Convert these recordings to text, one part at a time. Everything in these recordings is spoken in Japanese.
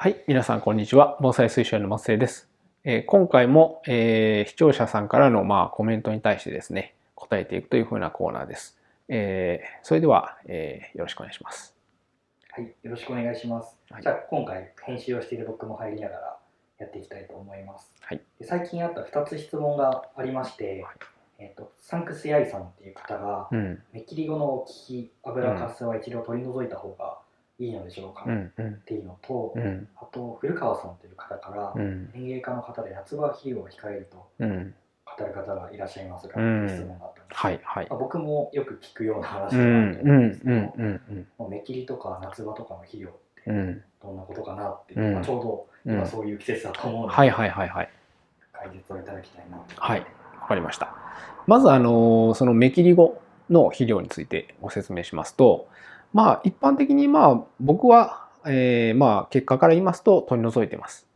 はい、皆さんこんにちは。防災推奨の松江です。今回も、視聴者さんからの、コメントに対してですね、答えていくというふうなコーナーです。それでは、よろしくお願いします。はい、よろしくお願いします。はい、じゃあ今回編集をしている僕も入りながらやっていきたいと思います。はい、で最近あった2つ質問がありまして、サンクスヤイさんっていう方が、うん、目切り後の気油かすは一度取り除いた方がいいのでしょうか、うん、うん、っていうのと、うん、あと古川さんという方から、うん、園芸家の方で夏場肥料を控えるとうん、語る方がいらっしゃいますが、うっていう質ん、問があったんです。はい、はい、僕もよく聞くような話うん、ではあるとうん、思うんですけうん、ど、うん、目切りとか夏場とかの肥料ってうん、どんなことかなっていう、うん、ちょうどうん、今そういう季節だと思うのはい、で、はい、はい、はい、解説をいただきたいなと。はい、わかりました。まず、その目切り後の肥料についてご説明しますと、一般的に僕は、結果から言いますと取り除いてます。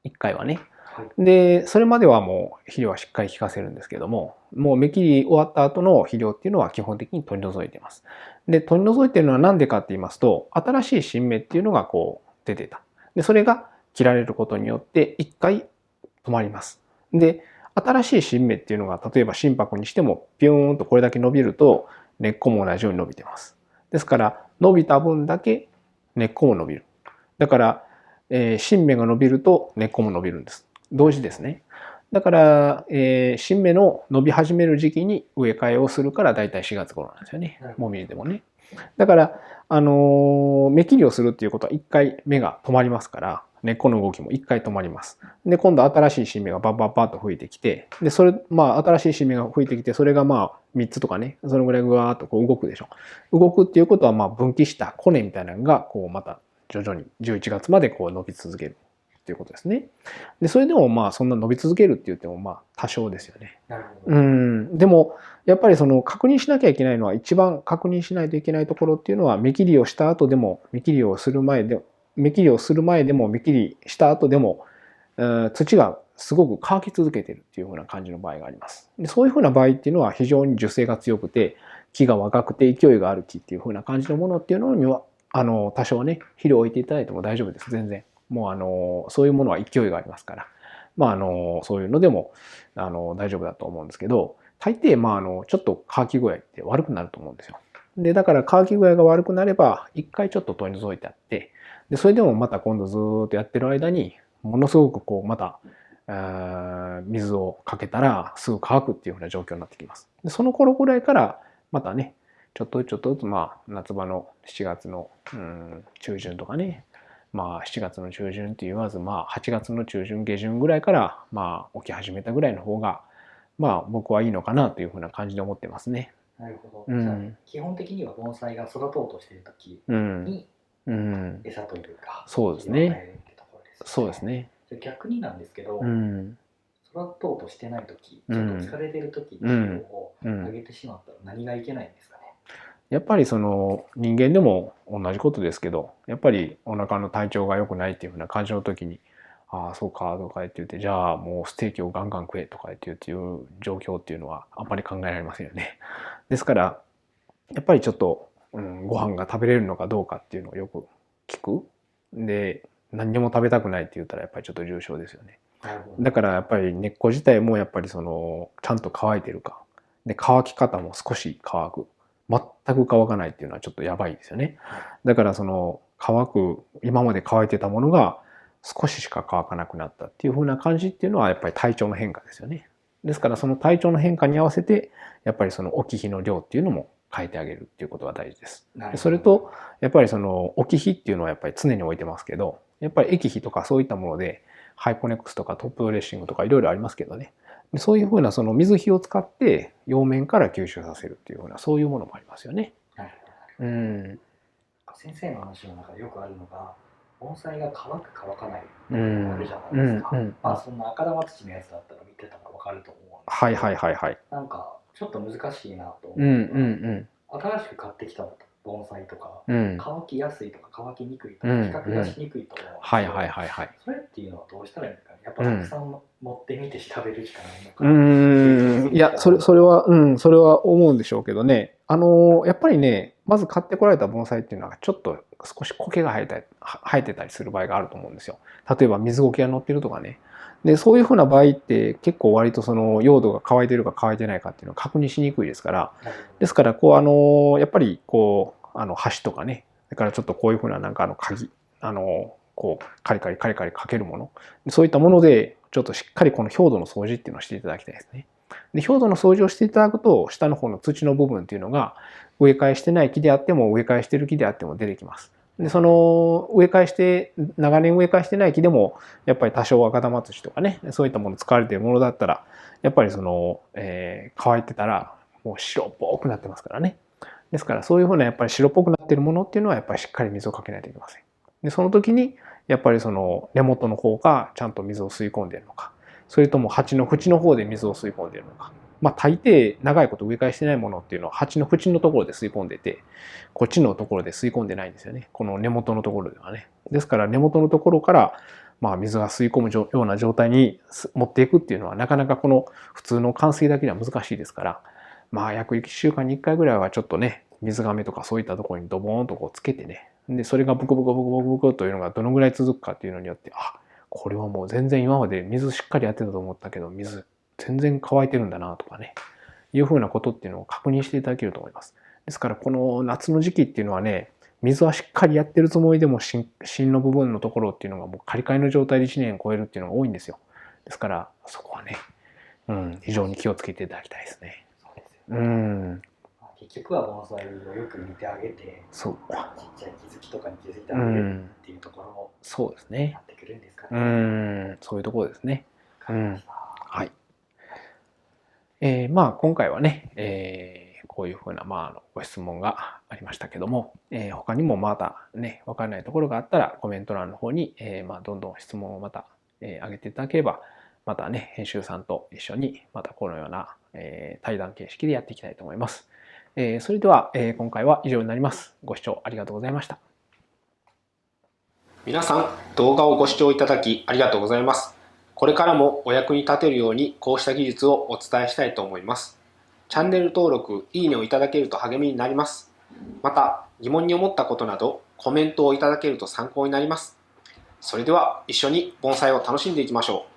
1回はね。はい、で、それまではもう肥料はしっかり効かせるんですけども、もう目切り終わった後の肥料っていうのは基本的に取り除いてます。で、取り除いてるのは何でかって言いますと、新しい新芽っていうのがこう出てた。で、それが切られることによって1回止まります。で、新しい新芽っていうのが例えば心拍にしてもピューンとこれだけ伸びると根っこも同じように伸びてます。ですから伸びた分だけ根っこも伸びる。だから、新芽が伸びると根っこも伸びるんです。同時ですね。だから、新芽の伸び始める時期に植え替えをするからだいたい4月頃なんですよね。もみじでもね。だから、芽切りをするっていうことは一回芽が止まりますから、根っこの動きも一回止まります。で、今度新しい新芽がバッバッバッと吹いてきて、で、新しい新芽が吹いてきて、それが3つとかね、そのぐらいぐわーっとこう動くでしょ。動くっていうことは、分岐したコネみたいなのが、こうまた徐々に11月までこう伸び続けるっていうことですね。で、それでもそんな伸び続けるって言っても多少ですよね。なるほど。でも、やっぱりその確認しなきゃいけないのは、一番確認しないといけないところっていうのは、芽切りをした後でも、芽切りをする前でも、芽切りした後でも、土がすごく乾き続けているっていう風な感じの場合があります。でそういう風な場合っていうのは非常に樹勢が強くて、木が若くて勢いがある木っていう風な感じのものっていうのには、多少ね、肥料を置いていただいても大丈夫です。全然。もうそういうものは勢いがありますから。そういうのでも、大丈夫だと思うんですけど、大抵、ちょっと乾き具合って悪くなると思うんですよ。で、だから乾き具合が悪くなれば、一回ちょっと取り除いてあって、で、それでもまた今度ずーっとやってる間に、ものすごくこう、また、水をかけたらすぐ乾くっていうふうな状況になってきます。で、その頃ぐらいから、またね、ちょっとずつ、夏場の7月の、中旬とかね、7月の中旬って言わず、8月の中旬、下旬ぐらいから、起き始めたぐらいの方が、僕はいいのかなというふうな感じで思ってますね。なるほど。じゃあ、うん。基本的には盆栽が育とうとしている時うん。に、うん。餌というか、そうですね。肥料を与えるってところですよね。そうですね。じゃあ逆になんですけど、うん。育とうとしてない時、うん。ちょっと疲れてる時にう肥料ん。をうん。あげてしまったら何がいけないんですかね。やっぱりその人間でも同じことですけど、やっぱりお腹の体調が良くないっていうふうな感じの時に、ああ、そうか、とか言って言って、じゃあもうステーキをガンガン食えとか言って言っていう状況っていうのはあんまり考えられませんよね。ですから、やっぱりちょっと、ご飯が食べれるのかどうかっていうのをよく聞く。で、何にも食べたくないって言ったらやっぱりちょっと重症ですよね。だからやっぱり根っこ自体もやっぱりその、ちゃんと乾いてるか。で、乾き方も少し乾く。全く乾かないっていうのはちょっとやばいですよね。だからその乾く、今まで乾いてたものが少ししか乾かなくなったっていう風な感じっていうのはやっぱり体調の変化ですよね。ですからその体調の変化に合わせてやっぱりその置き肥の量っていうのも変えてあげるっていうことが大事です。それとやっぱりその置き肥っていうのはやっぱり常に置いてますけど、やっぱり液肥とかそういったものでハイポネックスとかトップドレッシングとかいろいろありますけどね。そういうふうなその水肥を使って葉面から吸収させるっていうふうなそういうものもありますよね。なるほど。うん。先生の話の中でよくあるのが、盆栽が乾く乾かないうのがあるん。じゃないですうん。うか。ん。そんな赤玉土のやつだったら見てたらわかると思うんですはいけど、はいはいはい。なんかちょっと難しいなとうんう思うのんが、新しく買ってきた盆栽とか、うん。乾きやすいとか乾きにくいとうん。か比較がしにくいと思うんですはいよ。はいはいはい。それっていうのはどうしたらいいんですかね。やっぱたくさん持ってみて調べるしかないのか。いや、それは、それは思うんでしょうけどね。やっぱりね、まず買ってこられた盆栽っていうのは、ちょっと少し苔が生えてたりする場合があると思うんですよ。例えば水苔が乗ってるとかね。で、そういうふうな場合って結構割とその用土が乾いてるか乾いてないかっていうのを確認しにくいですから、ですから、やっぱり箸とかね、それからちょっとこういうふうななんか鍵、カリカリカリカリかけるもの、そういったもので、ちょっとしっかりこの表土の掃除っていうのをしていただきたいですね。で、表土の掃除をしていただくと、下の方の土の部分っていうのが、植え替えしてない木であっても、植え替えしてる木であっても出てきます。で、その長年植え替えしてない木でも、やっぱり多少赤玉土とかね、そういったもの使われているものだったら、やっぱり乾いてたら、もう白っぽくなってますからね。ですから、そういうふうなやっぱり白っぽくなっているものっていうのは、やっぱりしっかり水をかけないといけません。で、その時に、やっぱりその根元の方がちゃんと水を吸い込んでいるのか、それとも鉢の縁の方で水を吸い込んでいるのか。まあ大抵長いこと植え替えしてないものっていうのは鉢の縁のところで吸い込んでて、こっちのところで吸い込んでないんですよね。この根元のところではね。ですから根元のところからまあ水が吸い込むような状態に持っていくっていうのはなかなかこの普通の換水だけでは難しいですから、まあ約1週間に1回ぐらいはちょっとね、水がめとかそういったところにドボーンとこうつけてね、で、それがブクブクブクブクブクというのがどのぐらい続くかっていうのによって、あ、これはもう全然今まで水しっかりやってたと思ったけど、水全然乾いてるんだなとかね、いうふうなことっていうのを確認していただけると思います。ですからこの夏の時期っていうのはね、水はしっかりやってるつもりでも芯の部分のところっていうのがもうカリカリの状態で1年超えるっていうのが多いんですよ。ですからそこはね、非常に気をつけていただきたいですね。そうですよね。うん。結局は盆栽をよく見てあげて、そう。ちっちゃい気づきとかに気づいてあげるっていうところそうですにね。なってくるんですかね。そういうところですね。わかりました。はい。まあ今回はね、こういうふうな、ご質問がありましたけども、他にもまたね、わからないところがあったらコメント欄の方に、どんどん質問をまた、上げていただければ、またね、編集さんと一緒にまたこのような、対談形式でやっていきたいと思います。それでは、今回は以上になります。ご視聴ありがとうございました。皆さん、動画をご視聴いただきありがとうございます。これからもお役に立てるようにこうした技術をお伝えしたいと思います。チャンネル登録、いいねをいただけると励みになります。また、疑問に思ったことなどコメントをいただけると参考になります。それでは一緒に盆栽を楽しんでいきましょう。